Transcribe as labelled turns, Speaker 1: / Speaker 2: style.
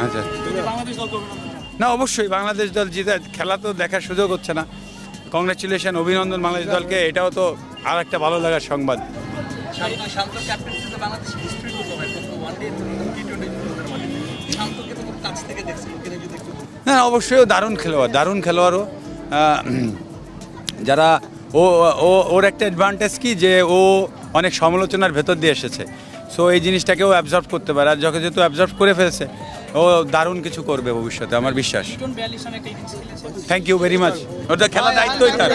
Speaker 1: আচ্ছা না, অবশ্যই বাংলাদেশ দল জিতে, খেলা তো দেখার সুযোগ হচ্ছে না। কংগ্রেচুলেশন, অভিনন্দন বাংলাদেশ দলকে, এটাও তো আর একটা ভালো লাগার সংবাদ। হ্যাঁ অবশ্যই, দারুণ খেলোয়াড়ও। যারা ওর একটা অ্যাডভান্টেজ কি যে ও অনেক সমালোচনার ভেতর দিয়ে এসেছে, সো এই জিনিসটাকেও অ্যাবজর্ব করতে পারে, আর যখন যেহেতু অ্যাবজর্ব করে ফেলেছে ও দারুণ কিছু করবে ভবিষ্যতে, আমার বিশ্বাস। থ্যাংক ইউ ভেরি মাচ, ওটা খেলার দায়িত্বই তার।